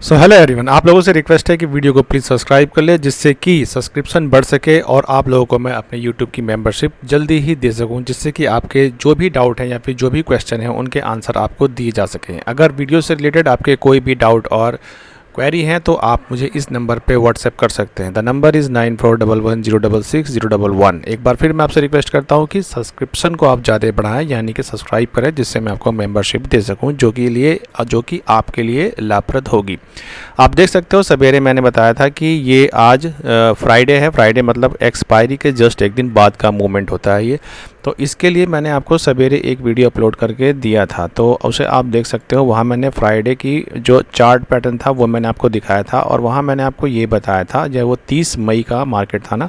So hello everyone, आप लोगों से रिक्वेस्ट है कि वीडियो को प्लीज़ सब्सक्राइब कर ले, जिससे कि सब्सक्रिप्शन बढ़ सके और आप लोगों को मैं अपने यूट्यूब की मेंबरशिप जल्दी ही दे सकूं, जिससे कि आपके जो भी डाउट हैं या फिर जो भी क्वेश्चन हैं उनके आंसर आपको दिए जा सकें। अगर वीडियो से रिलेटेड आपके कोई भी डाउट और क्वेरी हैं तो आप मुझे इस नंबर पे व्हाट्सएप कर सकते हैं। The number is 9411066011। एक बार फिर मैं आपसे रिक्वेस्ट करता हूं कि सब्सक्रिप्शन को आप ज़्यादा बढ़ाएं, यानी कि सब्सक्राइब करें, जिससे मैं आपको मेंबरशिप दे सकूं, जो कि आपके लिए लाभप्रद होगी। आप देख सकते हो सवेरे मैंने बताया था कि ये आज फ्राइडे है। फ्राइडे मतलब एक्सपायरी के जस्ट एक दिन बाद का मूवमेंट होता है ये। तो इसके लिए मैंने आपको सवेरे एक वीडियो अपलोड करके दिया था, तो उसे आप देख सकते हो। वहाँ मैंने फ्राइडे की जो चार्ट पैटर्न था वो मैंने आपको दिखाया था, और वहाँ मैंने आपको ये बताया था, जब वो 30 मई का मार्केट था ना,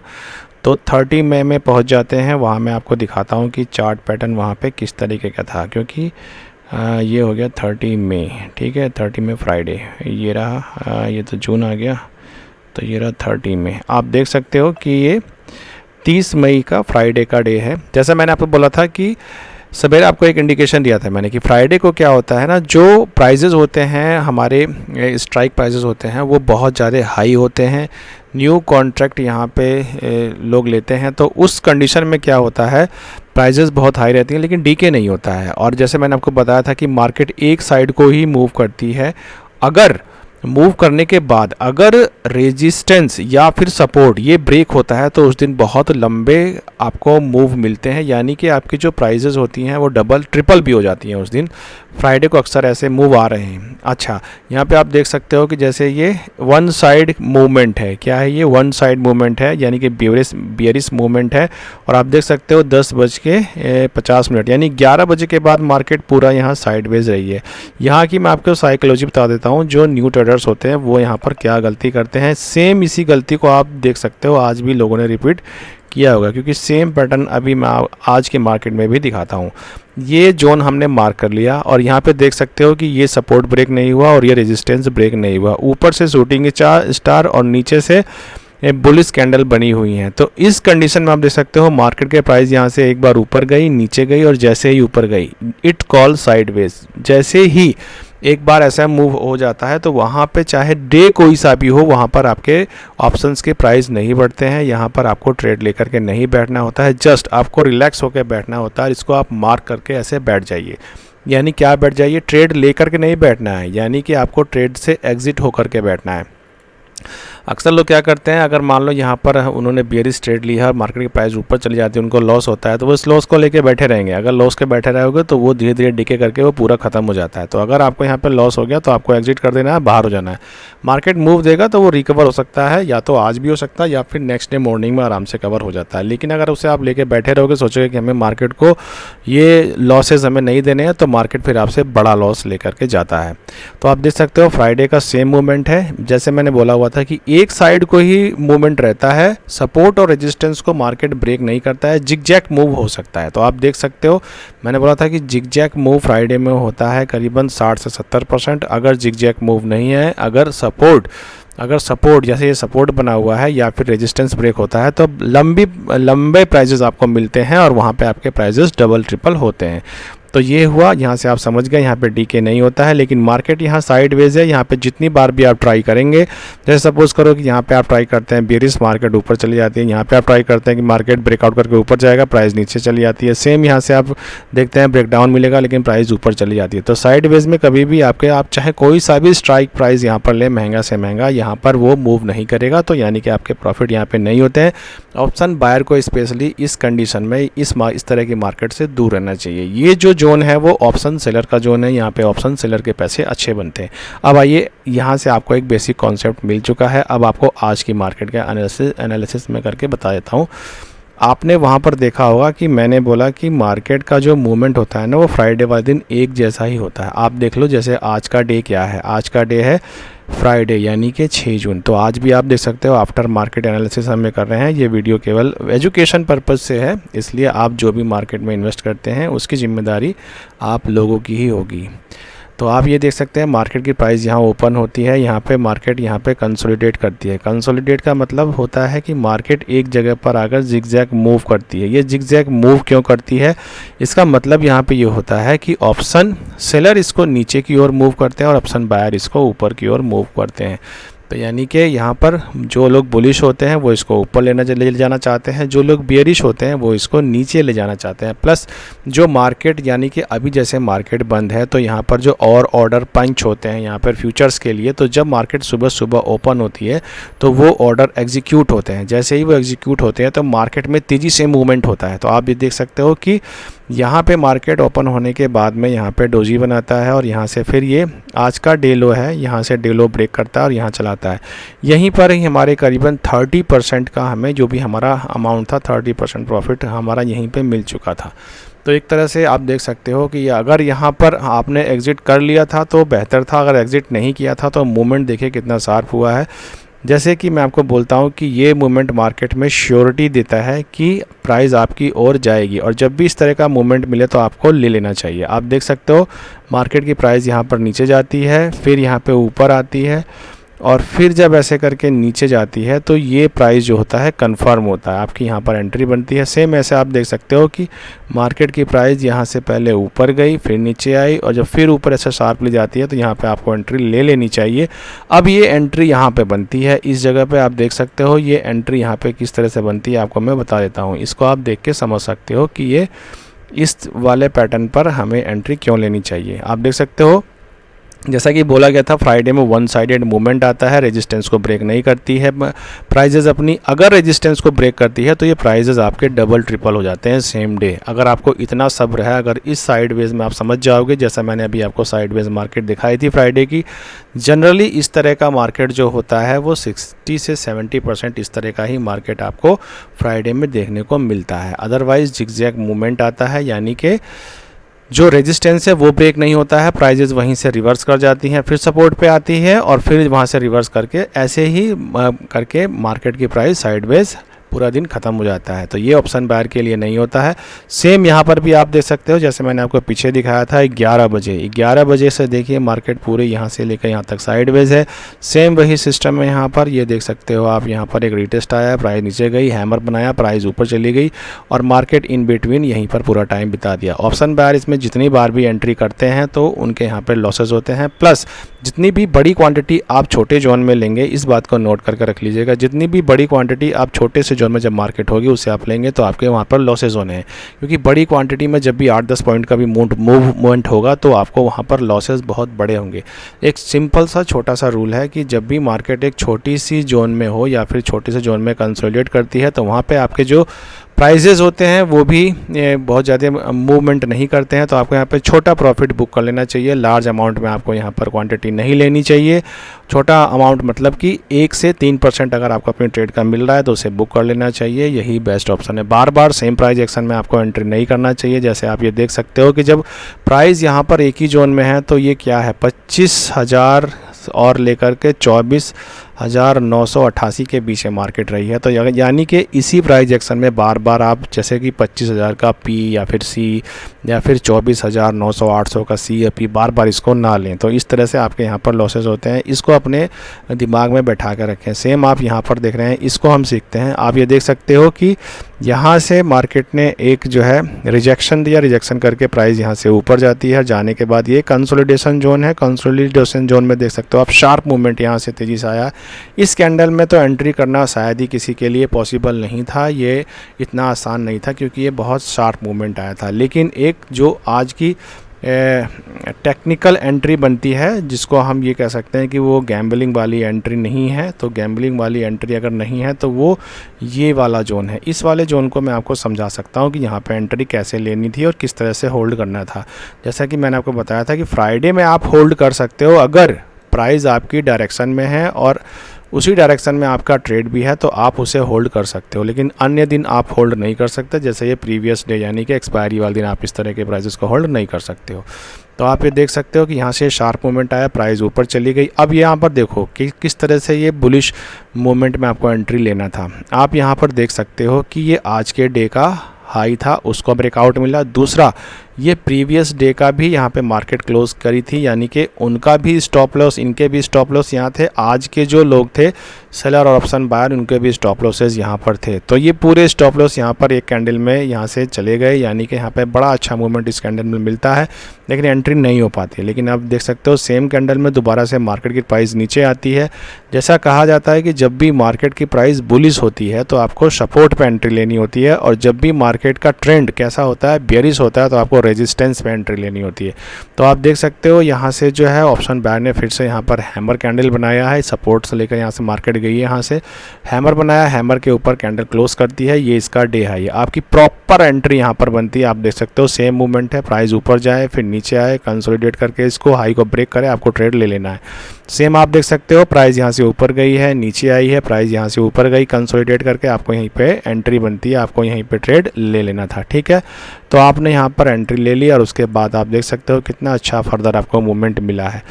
तो 30 मई में पहुँच जाते हैं। वहाँ मैं आपको दिखाता हूँ कि चार्ट पैटर्न वहाँ पे किस तरीके का था, क्योंकि ये हो गया 30 मई, ठीक है। 30 मई फ्राइडे ये रहा, ये तो जून आ गया, तो ये रहा 30 मई। आप देख सकते हो कि ये 30 मई का फ्राइडे का डे है। जैसा मैंने आपको बोला था कि सवेरे आपको एक इंडिकेशन दिया था मैंने कि फ्राइडे को क्या होता है ना, जो प्राइजेज़ होते हैं हमारे स्ट्राइक प्राइजेज़ होते हैं वो बहुत ज़्यादा हाई होते हैं। न्यू कॉन्ट्रैक्ट यहाँ पे लोग लेते हैं, तो उस कंडीशन में क्या होता है, प्राइजेज़ बहुत हाई रहती हैं लेकिन डीके नहीं होता है। और जैसे मैंने आपको बताया था कि मार्केट एक साइड को ही मूव करती है। अगर मूव करने के बाद अगर रेजिस्टेंस या फिर सपोर्ट ये ब्रेक होता है तो उस दिन बहुत लंबे आपको मूव मिलते हैं, यानी कि आपकी जो प्राइजेज़ होती हैं वो डबल ट्रिपल भी हो जाती हैं उस दिन। फ्राइडे को अक्सर ऐसे मूव आ रहे हैं। अच्छा, यहाँ पे आप देख सकते हो कि जैसे ये वन साइड मूवमेंट है। क्या है ये? वन साइड मूवमेंट है, यानी कि बियरिश मूवमेंट है। और आप देख सकते हो 10:50 यानी 11 बजे के बाद मार्केट पूरा यहाँ साइडवेज रही है। यहाँ की मैं आपको साइकोलॉजी बता देता हूँ। जो न्यू ट्रेडर्स होते हैं वो यहाँ पर क्या गलती करते हैं, सेम इसी गलती को आप देख सकते हो आज भी लोगों ने रिपीट किया होगा, क्योंकि सेम पैटर्न अभी मैं आज के मार्केट में भी दिखाता हूँ। ये जोन हमने मार्क कर लिया और यहाँ पे देख सकते हो कि ये सपोर्ट ब्रेक नहीं हुआ और ये रेजिस्टेंस ब्रेक नहीं हुआ। ऊपर से शूटिंग स्टार और नीचे से बुलिश कैंडल बनी हुई हैं। तो इस कंडीशन में आप देख सकते हो मार्केट के प्राइस यहाँ से एक बार ऊपर गई, नीचे गई, और जैसे ही ऊपर गई इट कॉल साइडवेज। जैसे ही एक बार ऐसा मूव हो जाता है तो वहाँ पे चाहे डे कोई सा भी हो, वहाँ पर आपके ऑप्शंस के प्राइस नहीं बढ़ते हैं। यहाँ पर आपको ट्रेड लेकर के नहीं बैठना होता है, जस्ट आपको रिलैक्स होकर बैठना होता है। इसको आप मार्क करके ऐसे बैठ जाइए। यानी क्या बैठ जाइए? ट्रेड लेकर के नहीं बैठना है, यानी कि आपको ट्रेड से एग्जिट होकर के बैठना है। अक्सर लोग क्या करते हैं, अगर मान लो यहाँ पर उन्होंने बेयरिश ट्रेड लिया है, मार्केट की प्राइस ऊपर चली जाती है, उनको लॉस होता है, तो वो इस लॉस को लेके बैठे रहेंगे। अगर लॉस के बैठे रहोगे तो वो धीरे धीरे डिके करके वो पूरा खत्म हो जाता है। तो अगर आपको यहाँ पे लॉस हो गया तो आपको एग्जिट कर देना है, बाहर हो जाना है। मार्केट मूव देगा तो वो रिकवर हो सकता है, या तो आज भी हो सकता है या फिर नेक्स्ट डे मॉर्निंग में आराम से कवर हो जाता है। लेकिन अगर उसे आप लेके बैठे रहोगे, सोचोगे कि हमें मार्केट को ये लॉसेज हमें नहीं देने हैं, तो मार्केट फिर आपसे बड़ा लॉस लेकर के जाता है। तो आप देख सकते हो फ्राइडे का सेम मूवमेंट है। जैसे मैंने बोला हुआ था कि एक साइड को ही मूवमेंट रहता है, सपोर्ट और रेजिस्टेंस को मार्केट ब्रेक नहीं करता है, जिगजैग मूव हो सकता है। तो आप देख सकते हो मैंने बोला था कि जिगजैग मूव फ्राइडे में होता है करीबन 60 से 70%। अगर जिगजैग मूव नहीं है, अगर सपोर्ट जैसे ये सपोर्ट बना हुआ है या फिर रेजिस्टेंस ब्रेक होता है, तो लंबे प्राइजेस आपको मिलते हैं और वहाँ पे आपके प्राइजेस डबल ट्रिपल होते हैं। तो ये हुआ, यहाँ से आप समझ गए, यहाँ पे डीके नहीं होता है। लेकिन मार्केट यहाँ साइडवेज है। यहाँ पे जितनी बार भी आप ट्राई करेंगे, जैसे सपोज करो कि यहाँ पे आप ट्राई करते हैं बेयरिश, मार्केट ऊपर चली जाती है। यहाँ पे आप ट्राई करते हैं कि मार्केट ब्रेकआउट करके ऊपर जाएगा, प्राइस नीचे चली जाती है। सेम यहाँ से आप देखते हैं ब्रेकडाउन मिलेगा लेकिन प्राइस ऊपर चली जाती है। तो साइडवेज में कभी भी आप चाहे कोई सा भी स्ट्राइक प्राइस यहाँ पर ले, महंगा से महंगा, यहाँ पर वो मूव नहीं करेगा। तो यानी कि आपके प्रॉफिट यहाँ पे नहीं होते हैं। ऑप्शन बायर को स्पेशली इस कंडीशन में इस तरह की मार्केट से दूर रहना चाहिए। ये जो जोन है वो ऑप्शन सेलर का जोन है। यहाँ पे ऑप्शन सेलर के पैसे अच्छे बनते हैं। अब आइए, यहाँ से आपको एक बेसिक कॉन्सेप्ट मिल चुका है। अब आपको आज की मार्केट का एनालिसिस में करके बता देता हूँ। आपने वहाँ पर देखा होगा कि मैंने बोला कि मार्केट का जो मूवमेंट होता है ना, वो फ्राइडे वाले दिन एक जैसा ही होता है। आप देख लो, जैसे आज का डे क्या है, आज का डे है फ्राइडे, यानी कि 6 जून। तो आज भी आप देख सकते हो आफ्टर मार्केट एनालिसिस हमें कर रहे हैं। ये वीडियो केवल एजुकेशन पर्पज़ से है, इसलिए आप जो भी मार्केट में इन्वेस्ट करते हैं उसकी जिम्मेदारी आप लोगों की ही होगी। तो आप ये देख सकते हैं मार्केट की प्राइस यहाँ ओपन होती है, यहाँ पे मार्केट यहाँ पे कंसोलिडेट करती है। कंसोलिडेट का मतलब होता है कि मार्केट एक जगह पर आकर जिगजैग मूव करती है। ये जिगजैग मूव क्यों करती है, इसका मतलब यहाँ पे ये होता है कि ऑप्शन सेलर इसको नीचे की ओर मूव करते हैं और ऑप्शन बायर इसको ऊपर की ओर मूव करते हैं। तो यानी कि यहाँ पर जो लोग बुलिश होते हैं वो इसको ऊपर ले जाना चाहते हैं, जो लोग बियरिश होते हैं वो इसको नीचे ले जाना चाहते हैं। प्लस जो मार्केट यानी कि अभी जैसे मार्केट बंद है तो यहाँ पर जो और ऑर्डर पंच होते हैं यहाँ पर फ्यूचर्स के लिए, तो जब मार्केट सुबह सुबह ओपन होती है तो वो ऑर्डर एग्जीक्यूट होते हैं। जैसे ही वो एग्जीक्यूट होते हैं तो मार्केट में तेज़ी से मूवमेंट होता है। तो आप ये देख सकते हो कि यहाँ पे मार्केट ओपन होने के बाद में यहाँ पे डोजी बनाता है और यहाँ से फिर ये आज का डे लो है, यहाँ से डे लो ब्रेक करता है और यहाँ चलाता है। यहीं पर ही हमारे करीबन 30% का हमें जो भी हमारा अमाउंट था 30% प्रॉफिट हमारा यहीं पे मिल चुका था। तो एक तरह से आप देख सकते हो कि अगर यहाँ पर आपने एग्ज़िट कर लिया था तो बेहतर था, अगर एग्ज़िट नहीं किया था तो मूवमेंट देखिए कितना शार्प हुआ है। जैसे कि मैं आपको बोलता हूँ कि ये मूवमेंट मार्केट में श्योरिटी देता है कि प्राइस आपकी ओर जाएगी, और जब भी इस तरह का मूवमेंट मिले तो आपको ले लेना चाहिए। आप देख सकते हो मार्केट की प्राइस यहाँ पर नीचे जाती है, फिर यहाँ पे ऊपर आती है, और फिर जब ऐसे करके नीचे जाती है तो ये प्राइस जो होता है कंफर्म होता है, आपकी यहाँ पर एंट्री बनती है। सेम ऐसे आप देख सकते हो कि मार्केट की प्राइस यहाँ से पहले ऊपर गई, फिर नीचे आई, और जब फिर ऊपर ऐसे शार्पली जाती है तो यहाँ पे आपको एंट्री ले लेनी चाहिए। अब ये एंट्री यहाँ पे बनती है, इस जगह पे आप देख सकते हो ये एंट्री यहाँ पे किस तरह से बनती है आपको मैं बता देता हूँ। इसको आप देख के समझ सकते हो कि ये इस वाले पैटर्न पर हमें एंट्री क्यों लेनी चाहिए। आप देख सकते हो जैसा कि बोला गया था फ्राइडे में वन साइडेड मूवमेंट आता है, रेजिस्टेंस को ब्रेक नहीं करती है प्राइजेज़ अपनी। अगर रेजिस्टेंस को ब्रेक करती है तो ये प्राइजेज़ आपके डबल ट्रिपल हो जाते हैं सेम डे। अगर आपको इतना सब्र है, अगर इस साइडवेज में आप समझ जाओगे, जैसा मैंने अभी आपको साइडवेज मार्केट दिखाई थी फ्राइडे की, जनरली इस तरह का मार्केट जो होता है वो 60 से 70% इस तरह का ही मार्केट आपको फ्राइडे में देखने को मिलता है। अदरवाइज़ जिगजैग मूवमेंट आता है, यानी कि जो रेजिस्टेंस है वो ब्रेक नहीं होता है, प्राइजेस वहीं से रिवर्स कर जाती हैं, फिर सपोर्ट पे आती है और फिर वहाँ से रिवर्स करके ऐसे ही करके मार्केट की प्राइस साइडवेज पूरा दिन ख़त्म हो जाता है। तो ये ऑप्शन बायर के लिए नहीं होता है। सेम यहाँ पर भी आप देख सकते हो, जैसे मैंने आपको पीछे दिखाया था 11 बजे से देखिए मार्केट पूरे यहाँ से लेकर यहाँ तक साइडवेज है। सेम वही सिस्टम है यहाँ पर, ये देख सकते हो आप, यहाँ पर एक रीटेस्ट आया, प्राइस नीचे गई, हैमर बनाया, प्राइस ऊपर चली गई और मार्केट इन बिटवीन यहीं पर पूरा टाइम बिता दिया। ऑप्शन बायर इसमें जितनी बार भी एंट्री करते हैं तो उनके यहाँ पर लॉसेज होते हैं। प्लस जितनी भी बड़ी क्वांटिटी आप छोटे जोन में लेंगे, इस बात को नोट करके रख लीजिएगा, जितनी भी बड़ी क्वांटिटी आप छोटे से जोन में जब मार्केट होगी उससे आप लेंगे तो आपके वहाँ पर लॉसेज होने हैं, क्योंकि बड़ी क्वांटिटी में जब भी 8-10 पॉइंट का भी मूवमेंट होगा तो आपको वहाँ पर लॉसेज बहुत बड़े होंगे। एक सिंपल सा छोटा सा रूल है कि जब भी मार्केट एक छोटी सी जोन में हो या फिर छोटे से जोन में कंसोलिडेट करती है तो वहाँ पे आपके जो प्राइजेज़ होते हैं वो भी बहुत ज़्यादा मूवमेंट नहीं करते हैं, तो आपको यहाँ पे छोटा प्रॉफिट बुक कर लेना चाहिए। लार्ज अमाउंट में आपको यहाँ पर क्वांटिटी नहीं लेनी चाहिए। छोटा अमाउंट मतलब कि 1 से 3% अगर आपको अपनी ट्रेड का मिल रहा है तो उसे बुक कर लेना चाहिए, यही बेस्ट ऑप्शन है। बार बार सेम प्राइस एक्शन में आपको एंट्री नहीं करना चाहिए। जैसे आप ये देख सकते हो कि जब प्राइस यहाँ पर एक ही जोन में है तो ये क्या है, 25,000 और लेकर के 24,988 के बीच में मार्केट रही है। तो यानी कि इसी प्राइस एक्शन में बार बार आप जैसे कि 25,000 का पी या फिर सी या फिर 24,900-800 का सी या पी बार बार इसको ना लें, तो इस तरह से आपके यहाँ पर लॉसेज होते हैं। इसको अपने दिमाग में बैठा कर रखें। सेम आप यहाँ पर देख रहे हैं, इसको हम सीखते हैं। आप ये देख सकते हो कि यहाँ से मार्केट ने एक जो है रिजेक्शन दिया, रिजेक्शन करके प्राइस यहाँ से ऊपर जाती है, जाने के बाद ये कंसोलिडेशन जोन है। कंसोलिडेशन जोन में देख सकते हो आप शार्प मूवमेंट यहाँ से तेज़ी से आया। इस कैंडल में तो एंट्री करना शायद ही किसी के लिए पॉसिबल नहीं था, ये इतना आसान नहीं था क्योंकि ये बहुत शार्प मूवमेंट आया था। लेकिन एक जो आज की टेक्निकल एंट्री बनती है, जिसको हम ये कह सकते हैं कि वो गैम्बलिंग वाली एंट्री नहीं है, तो गैम्बलिंग वाली एंट्री अगर नहीं है तो वो ये वाला जोन है। इस वाले जोन को मैं आपको समझा सकता हूँ कि यहाँ पे एंट्री कैसे लेनी थी और किस तरह से होल्ड करना था। जैसा कि मैंने आपको बताया था कि फ्राइडे में आप होल्ड कर सकते हो अगर प्राइस आपकी डायरेक्शन में है और उसी डायरेक्शन में आपका ट्रेड भी है तो आप उसे होल्ड कर सकते हो, लेकिन अन्य दिन आप होल्ड नहीं कर सकते। जैसे ये प्रीवियस डे यानी कि एक्सपायरी वाले दिन आप इस तरह के प्राइसेस को होल्ड नहीं कर सकते हो। तो आप ये देख सकते हो कि यहाँ से शार्प मूवमेंट आया, प्राइस ऊपर चली गई। अब यहाँ पर देखो कि किस तरह से ये बुलिश मूवमेंट में आपको एंट्री लेना था। आप यहाँ पर देख सकते हो कि ये आज के डे का हाई था, उसको ब्रेकआउट मिला। दूसरा ये प्रीवियस डे का भी यहाँ पे मार्केट क्लोज करी थी, यानी कि उनका भी स्टॉप लॉस, इनके भी स्टॉप लॉस यहाँ थे। आज के जो लोग थे सेलर और ऑप्शन बायर, उनके भी स्टॉप लॉसेस यहाँ पर थे। तो ये पूरे स्टॉप लॉस यहाँ पर एक कैंडल में यहाँ से चले गए, यानी कि यहाँ पे बड़ा अच्छा मूवमेंट इस कैंडल में मिलता है, लेकिन एंट्री नहीं हो पाती है। लेकिन आप देख सकते हो सेम कैंडल में दोबारा से मार्केट की प्राइस नीचे आती है। जैसा कहा जाता है कि जब भी मार्केट की प्राइस बुलिश होती है तो आपको सपोर्ट पे एंट्री लेनी होती है, और जब भी मार्केट का ट्रेंड कैसा होता है, बेयरिश होता है, तो आपको रेजिस्टेंस पे एंट्री लेनी होती है। तो आप देख सकते हो यहाँ से जो है ऑप्शन बायर ने फिर से यहाँ पर हैमर कैंडल बनाया है, सपोर्ट से लेकर यहाँ से मार्केट गई है, यहाँ से हैमर बनाया, हैमर के ऊपर कैंडल क्लोज करती है, ये इसका डे है। ये आपकी प्रॉपर एंट्री यहाँ पर बनती है। आप देख सकते हो सेम मूवमेंट है, प्राइस ऊपर जाए फिर नीचे आए, कंसोलिडेट करके इसको हाई को ब्रेक करे, आपको ट्रेड ले लेना है। सेम आप देख सकते हो प्राइस यहाँ से ऊपर गई है, नीचे आई है, प्राइस यहाँ से ऊपर गई, कंसोलिडेट करके आपको यहीं पे एंट्री बनती है, आपको यहीं पे ट्रेड ले लेना था। ठीक है, तो आपने यहाँ पर एंट्री ले ली और उसके बाद आप देख सकते हो कितना अच्छा फर्दर आपको मूवमेंट मिला है।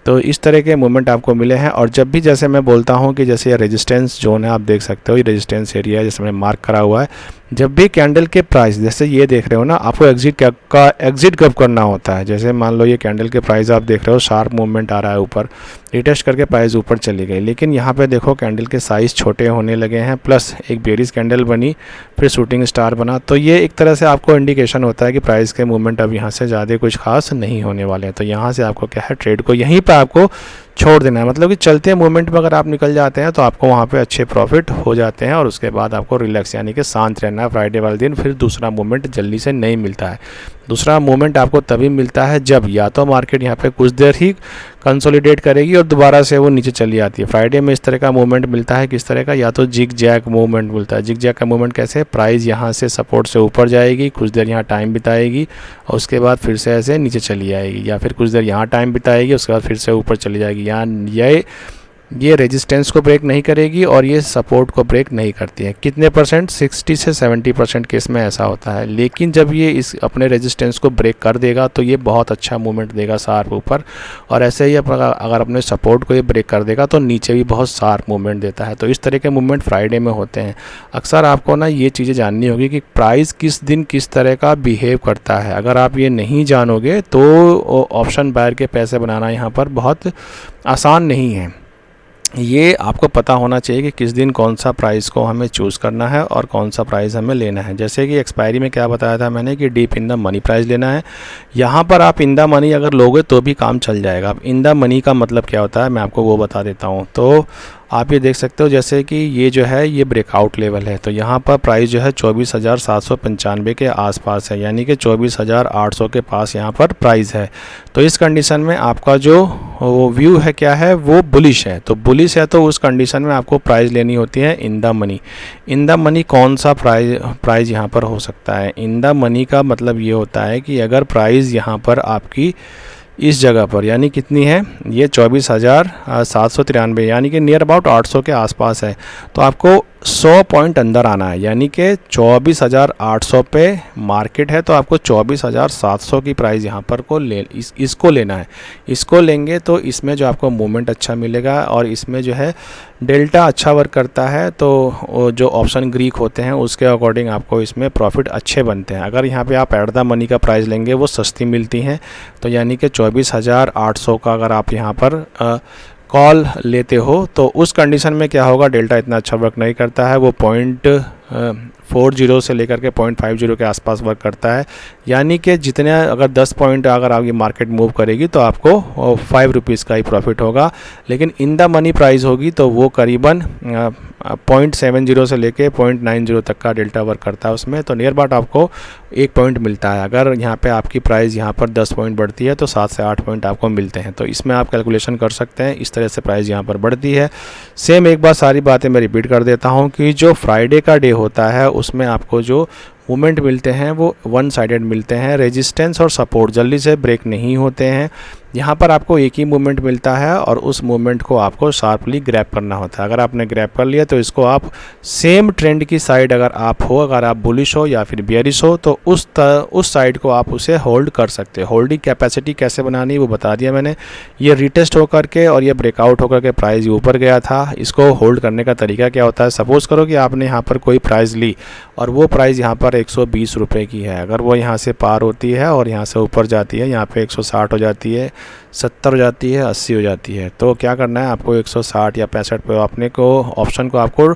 तो इस तरह के मूवमेंट आपको मिले हैं। और जब भी जैसे मैं बोलता हूँ कि जैसे ये रेजिस्टेंस जोन है, आप देख सकते हो ये रेजिस्टेंस एरिया है जैसे मैंने मार्क करा हुआ है। जब भी कैंडल के प्राइस जैसे ये देख रहे हो ना, आपको एग्जिट कब करना होता है। जैसे मान लो ये कैंडल के प्राइस आप देख रहे हो, शार्प मूवमेंट आ रहा है ऊपर, रिटेस्ट करके प्राइस ऊपर चली गई, लेकिन यहाँ पे देखो कैंडल के साइज़ छोटे होने लगे हैं, प्लस एक बेरिश कैंडल बनी, फिर शूटिंग स्टार बना। तो ये एक तरह से आपको इंडिकेशन होता है कि प्राइस के मूवमेंट अब यहाँ से ज़्यादा कुछ खास नहीं होने वाले हैं। तो यहाँ से आपको क्या है, ट्रेड को यहीं पर आपको छोड़ देना है। मतलब कि चलते मूवमेंट में अगर आप निकल जाते हैं तो आपको वहाँ पे अच्छे प्रॉफिट हो जाते हैं, और उसके बाद आपको रिलैक्स यानी कि शांत रहना है फ्राइडे वाले दिन। फिर दूसरा मूवमेंट जल्दी से नहीं मिलता है। दूसरा मूवमेंट आपको तभी मिलता है जब या तो मार्केट यहाँ पे कुछ देर ही कंसोलिडेट करेगी और दोबारा से वो नीचे चली आती है। फ्राइडे में इस तरह का मूवमेंट मिलता है, किस तरह का, या तो जिग जैग मूवमेंट मिलता है। जिग जैग का मूवमेंट कैसे, प्राइस यहाँ से सपोर्ट से ऊपर जाएगी, कुछ देर यहाँ टाइम बिताएगी और उसके बाद फिर से ऐसे नीचे चली आएगी, या फिर कुछ देर यहाँ टाइम बिताएगी उसके बाद फिर से ऊपर चली जाएगी। यहाँ ये रेजिस्टेंस को ब्रेक नहीं करेगी और ये सपोर्ट को ब्रेक नहीं करती है। कितने परसेंट, 60 से 70% केस में ऐसा होता है। लेकिन जब ये इस अपने रेजिस्टेंस को ब्रेक कर देगा तो ये बहुत अच्छा मूवमेंट देगा शार्प ऊपर, और ऐसे ही अगर अपने सपोर्ट को ये ब्रेक कर देगा तो नीचे भी बहुत शार्प मूवमेंट देता है। तो इस तरह के मूवमेंट फ्राइडे में होते हैं। अक्सर आपको ना ये चीज़ें जाननी होगी कि प्राइस किस दिन किस तरह का बिहेव करता है। अगर आप ये नहीं जानोगे तो ऑप्शन बायर के पैसे बनाना यहाँ पर बहुत आसान नहीं है। ये आपको पता होना चाहिए कि किस दिन कौन सा प्राइस को हमें चूज़ करना है और कौन सा प्राइस हमें लेना है। जैसे कि एक्सपायरी में क्या बताया था मैंने कि deep in the money price लेना है। यहाँ पर आप इन द मनी अगर लोगे तो भी काम चल जाएगा। अब इन द मनी का मतलब क्या होता है मैं आपको वो बता देता हूँ। तो आप ये देख सकते हो जैसे कि ये जो है ये ब्रेकआउट लेवल है, तो यहाँ पर प्राइस जो है 24,795 के आसपास है, यानी कि 24,800 के पास यहाँ पर प्राइस है। तो इस कंडीशन में आपका जो वो व्यू है क्या है, वो बुलिश है। तो बुलिश है तो उस कंडीशन में आपको प्राइस लेनी होती है in the money. In the money कौन सा प्राइस यहाँ पर हो सकता है। इन द मनी का मतलब ये होता है कि अगर प्राइस यहाँ पर आपकी इस जगह पर यानी कितनी है, ये 24,793 यानी कि नियर अबाउट 800 के आसपास है, तो आपको 100 पॉइंट अंदर आना है। यानी कि 24,800 पे मार्केट है तो आपको 24,700 की प्राइस यहाँ पर इसको लेना है। इसको लेंगे तो इसमें जो आपको मूवमेंट अच्छा मिलेगा और इसमें जो है डेल्टा अच्छा वर्क करता है। तो जो ऑप्शन ग्रीक होते हैं उसके अकॉर्डिंग आपको इसमें प्रॉफिट अच्छे बनते हैं। अगर यहाँ पे आप एट द मनी का प्राइस लेंगे वो सस्ती मिलती हैं, तो यानी कि 24,800 का अगर आप यहाँ पर कॉल लेते हो तो उस कंडीशन में क्या होगा, डेल्टा इतना अच्छा वर्क नहीं करता है, वो 0.40 से लेकर के 0.50 के आसपास वर्क करता है। यानी कि जितने अगर 10 पॉइंट अगर आपकी मार्केट मूव करेगी तो आपको 5 रुपीज़ का ही प्रॉफिट होगा, लेकिन इन द मनी प्राइस होगी तो वो करीबन 0.70 से लेके 0.90 तक का डेल्टा वर्क करता है उसमें। तो नियर अबाउट आपको 1 पॉइंट मिलता है। अगर यहाँ पे आपकी प्राइस यहाँ पर 10 पॉइंट बढ़ती है तो 7 से 8 पॉइंट आपको मिलते हैं। तो इसमें आप कैलकुलेशन कर सकते हैं, इस तरह से प्राइस यहाँ पर बढ़ती है। सेम एक बार सारी बातें मैं रिपीट कर देता हूँ कि जो फ्राइडे का डे होता है उसमें आपको जो मूवमेंट मिलते हैं वो वन साइडेड मिलते हैं। रेजिस्टेंस और सपोर्ट जल्दी से ब्रेक नहीं होते हैं। यहाँ पर आपको एक ही मूवमेंट मिलता है और उस मूवमेंट को आपको शार्पली ग्रैब करना होता है। अगर आपने ग्रैब कर लिया तो इसको आप सेम ट्रेंड की साइड अगर आप हो, अगर आप बुलिश हो या फिर बेयरिश हो, तो उस साइड को आप उसे होल्ड कर सकते हो। होल्डिंग कैपेसिटी कैसे बनानी है वो बता दिया मैंने। ये रिटेस्ट होकर के और ये ब्रेकआउट होकर के प्राइस ऊपर गया था, इसको होल्ड करने का तरीका क्या होता है। सपोज़ करो कि आपने यहाँ पर कोई प्राइस ली और वो प्राइस यहाँ पर 120 रुपये की है। अगर वो यहाँ से पार होती है और यहाँ से ऊपर जाती है, यहाँ पे 160 हो जाती है, 70 हो जाती है, 80 हो जाती है, तो क्या करना है आपको 160 या 65 पे अपने को ऑप्शन को आपको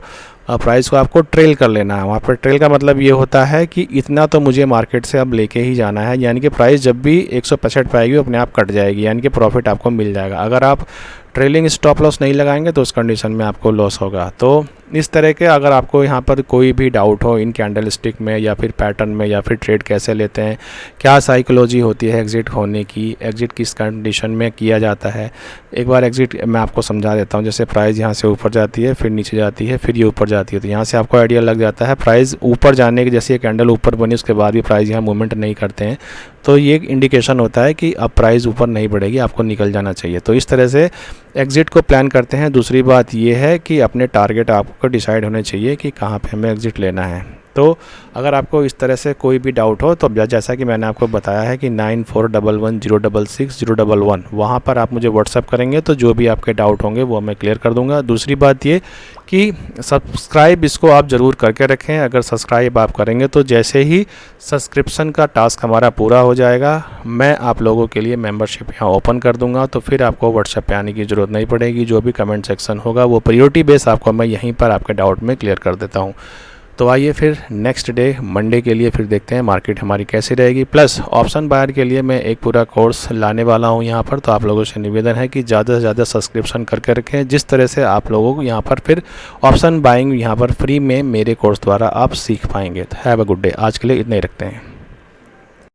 प्राइस को आपको ट्रेल कर लेना है। वहाँ पर ट्रेल का मतलब ये होता है कि इतना तो मुझे मार्केट से अब लेके ही जाना है, यानी कि प्राइस जब भी 165 पे आएगी अपने आप कट जाएगी, यानी कि प्रॉफिट आपको मिल जाएगा। अगर आप ट्रेलिंग स्टॉप लॉस नहीं लगाएंगे तो उस कंडीशन में आपको लॉस होगा। तो इस तरह के अगर आपको यहाँ पर कोई भी डाउट हो इन कैंडल स्टिक में या फिर पैटर्न में या फिर ट्रेड कैसे लेते हैं, क्या साइकोलॉजी होती है एग्ज़िट होने की, एग्ज़िट किस कंडीशन में किया जाता है, एक बार एग्ज़िट मैं आपको समझा देता हूँ। जैसे प्राइस यहाँ से ऊपर जाती है, फिर नीचे जाती है, फिर ये ऊपर जाती है, तो यहाँ से आपको आइडिया लग जाता है प्राइस ऊपर जाने की। जैसे ये कैंडल ऊपर बनी उसके बाद भी प्राइस यहाँ मूवमेंट नहीं करते हैं, तो ये एक इंडिकेशन होता है कि अब प्राइस ऊपर नहीं बढ़ेगी, आपको निकल जाना चाहिए। तो इस तरह से एग्ज़िट को प्लान करते हैं। दूसरी बात ये है कि अपने टारगेट आपको डिसाइड होने चाहिए कि कहाँ पे हमें एग्ज़िट लेना है। तो अगर आपको इस तरह से कोई भी डाउट हो तो जैसा कि मैंने आपको बताया है कि 9411066011 वहाँ पर आप मुझे व्हाट्सअप करेंगे तो जो भी आपके डाउट होंगे वो मैं क्लियर कर दूंगा। दूसरी बात ये कि सब्सक्राइब इसको आप ज़रूर करके रखें। अगर सब्सक्राइब आप करेंगे तो जैसे ही सब्सक्रिप्शन का टास्क हमारा पूरा हो जाएगा मैं आप लोगों के लिए मेंबरशिप यहाँ ओपन कर दूंगा, तो फिर आपको व्हाट्सएप पे आने की ज़रूरत नहीं पड़ेगी। जो भी कमेंट सेक्शन होगा वो प्रायोरिटी बेस आपको मैं यहीं पर आपके डाउट में क्लियर कर देता हूँ। तो आइए फिर नेक्स्ट डे मंडे के लिए फिर देखते हैं मार्केट हमारी कैसी रहेगी। प्लस ऑप्शन बायर के लिए मैं एक पूरा कोर्स लाने वाला हूं यहाँ पर, तो आप लोगों से निवेदन है कि ज़्यादा से ज़्यादा सब्सक्रिप्शन करके रखें, जिस तरह से आप लोगों को यहाँ पर फिर ऑप्शन बाइंग यहाँ पर फ्री में मेरे कोर्स द्वारा आप सीख पाएंगे। तो हैव अ गुड डे। आज के लिए इतना ही रखते हैं।